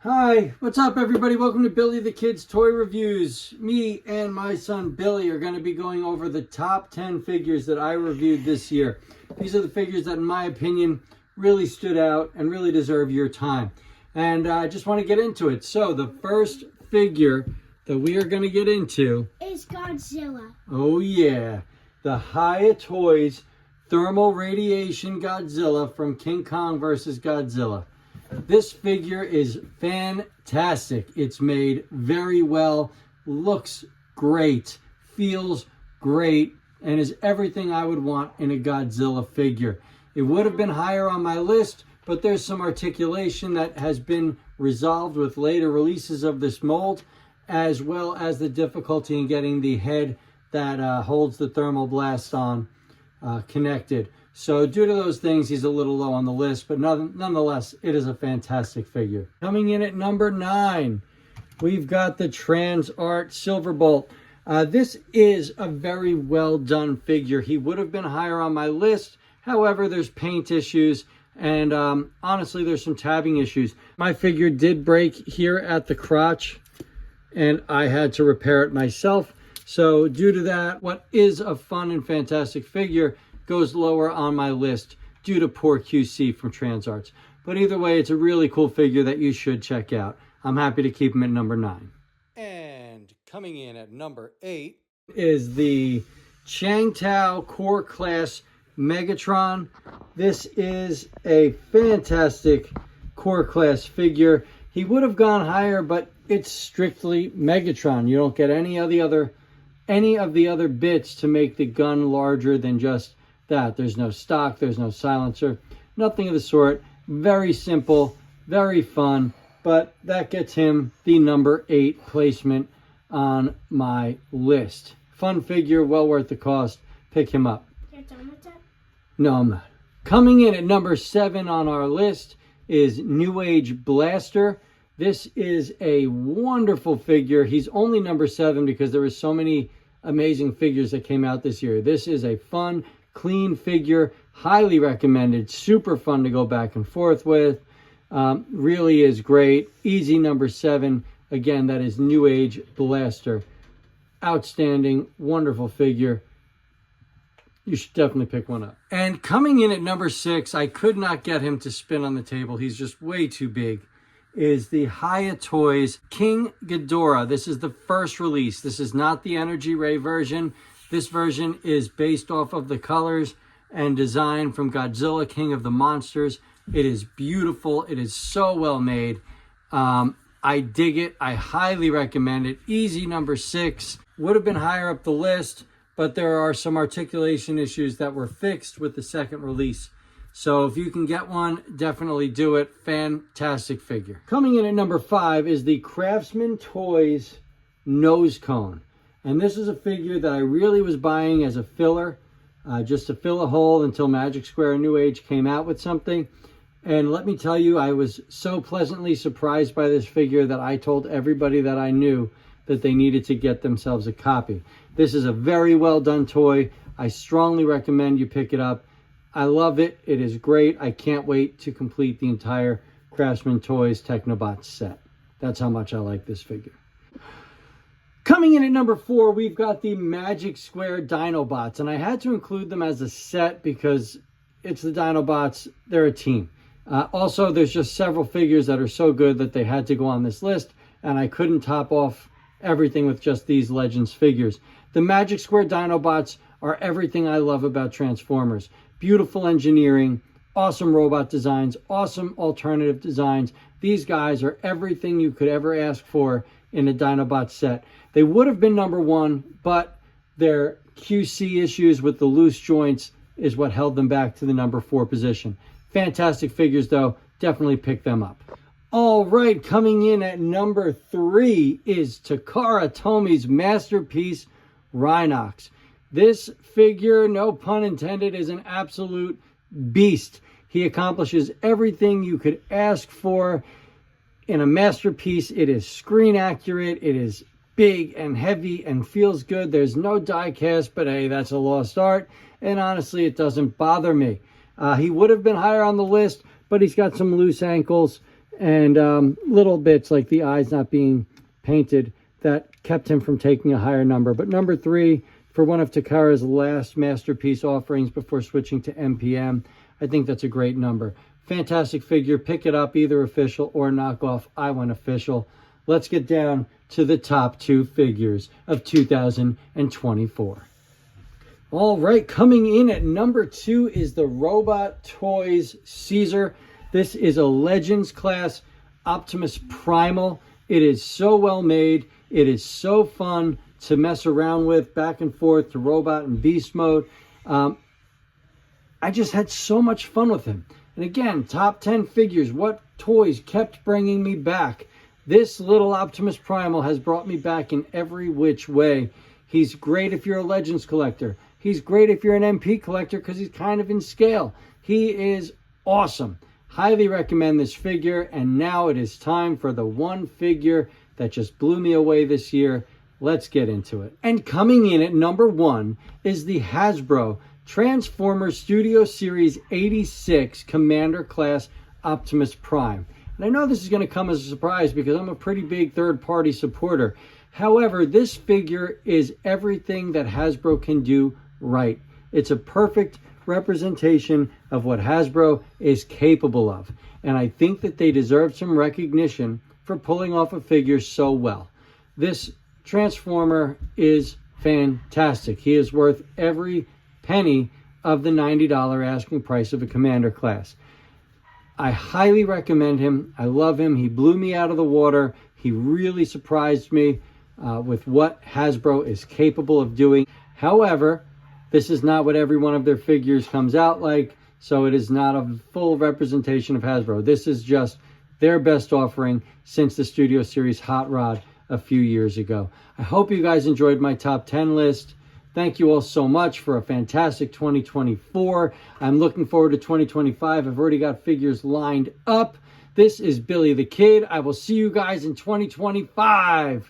Hi, what's up everybody? Welcome to Billy the Kid's Toy Reviews. Me and my son Billy are going to be going over the top 10 figures that I reviewed this year. These are the figures that in my opinion really stood out and really deserve your time. And I just want to get into it. So the first figure that we are going to get into is Godzilla. Oh yeah, the Hiya Toys Thermal Radiation Godzilla from King Kong vs. Godzilla. This figure is fantastic. It's made very well, looks great, feels great, and is everything I would want in a Godzilla figure. It would have been higher on my list, but there's some articulation that has been resolved with later releases of this mold, as well as the difficulty in getting the head that holds the thermal blast on connected. So due to those things, he's a little low on the list, but nonetheless, it is a fantastic figure. Coming in at number 9, we've got the Trans Art Silverbolt. This is a very well done figure. He would have been higher on my list. However, there's paint issues and honestly, there's some tabbing issues. My figure did break here at the crotch and I had to repair it myself. So due to that, what is a fun and fantastic figure goes lower on my list due to poor QC from TransArts. But either way, it's a really cool figure that you should check out. I'm happy to keep him at number 9. And coming in at number 8 is the Changtao Core Class Megatron. This is a fantastic Core Class figure. He would have gone higher, but it's strictly Megatron. You don't get any of the other bits to make the gun larger than just that. There's no stock, there's no silencer, nothing of the sort. Very simple, very fun, but that gets him the number 8 placement on my list. Fun figure, well worth the cost. Pick him up. You're done with that? No, I'm not. Coming in at number 7 on our list is New Age Blaster. This is a wonderful figure. He's only number 7 because there were so many amazing figures that came out this year. This is a fun, clean figure, highly recommended, super fun to go back and forth with. Really is great. Easy number 7. Again, that is New Age Blaster. Outstanding, wonderful figure. You should definitely pick one up. And coming in at number 6, I could not get him to spin on the table. He's just way too big. Is the Hiya Toys King Ghidorah. This is the first release. This is not the Energy Ray version. This version is based off of the colors and design from Godzilla, King of the Monsters. It is beautiful. It is so well made. I dig it. I highly recommend it. Easy number 6. Would have been higher up the list, but there are some articulation issues that were fixed with the second release. So if you can get one, definitely do it. Fantastic figure. Coming in at number 5 is the Craftsman Toys Nose Cone. And this is a figure that I really was buying as a filler, just to fill a hole until Magic Square and New Age came out with something. And let me tell you, I was so pleasantly surprised by this figure that I told everybody that I knew that they needed to get themselves a copy. This is a very well done toy. I strongly recommend you pick it up. I love it. It is great. I can't wait to complete the entire Craftsman Toys Technobots set. That's how much I like this figure. Coming in at number 4, we've got the Magic Square Dinobots. And I had to include them as a set because it's the Dinobots. They're a team. Also, there's just several figures that are so good that they had to go on this list. And I couldn't top off everything with just these Legends figures. The Magic Square Dinobots are everything I love about Transformers. Beautiful engineering, awesome robot designs, awesome alternative designs. These guys are everything you could ever ask for in a Dinobot set. They would have been number 1, but their QC issues with the loose joints is what held them back to the number 4 position. Fantastic figures though, definitely pick them up. All right, coming in at number 3 is Takara Tomi's masterpiece, Rhinox. This figure, no pun intended, is an absolute beast. He accomplishes everything you could ask for in a masterpiece. It is screen accurate, it is big and heavy and feels good. There's no die cast, but hey, that's a lost art. And honestly, it doesn't bother me. He would have been higher on the list, but he's got some loose ankles and little bits like the eyes not being painted that kept him from taking a higher number. But number 3 for one of Takara's last masterpiece offerings before switching to MPM, I think that's a great number. Fantastic figure. Pick it up, either official or knockoff. I went official. Let's get down to the top 2 figures of 2024. All right, coming in at number 2 is the Robot Toys Caesar. This is a Legends class Optimus Primal. It is so well made. It is so fun to mess around with, back and forth to robot and beast mode. I just had so much fun with him. And again, top 10 figures. What toys kept bringing me back? This little Optimus Primal has brought me back in every which way. He's great if you're a Legends collector. He's great if you're an MP collector because he's kind of in scale. He is awesome. Highly recommend this figure. And now it is time for the one figure that just blew me away this year. Let's get into it. And coming in at number 1 is the Hasbro Transformers Studio Series 86 Commander Class Optimus Prime. And I know this is going to come as a surprise because I'm a pretty big third-party supporter. However, this figure is everything that Hasbro can do right. It's a perfect representation of what Hasbro is capable of. And I think that they deserve some recognition for pulling off a figure so well. This Transformer is fantastic. He is worth every penny of the $90 asking price of a Commander class. I highly recommend him. I love him. He blew me out of the water. He really surprised me with what Hasbro is capable of doing. However, this is not what every one of their figures comes out like, so it is not a full representation of Hasbro. This is just their best offering since the Studio Series Hot Rod a few years ago. I hope you guys enjoyed my top 10 list. Thank you all so much for a fantastic 2024. I'm looking forward to 2025. I've already got figures lined up. This is Billy the Kid. I will see you guys in 2025.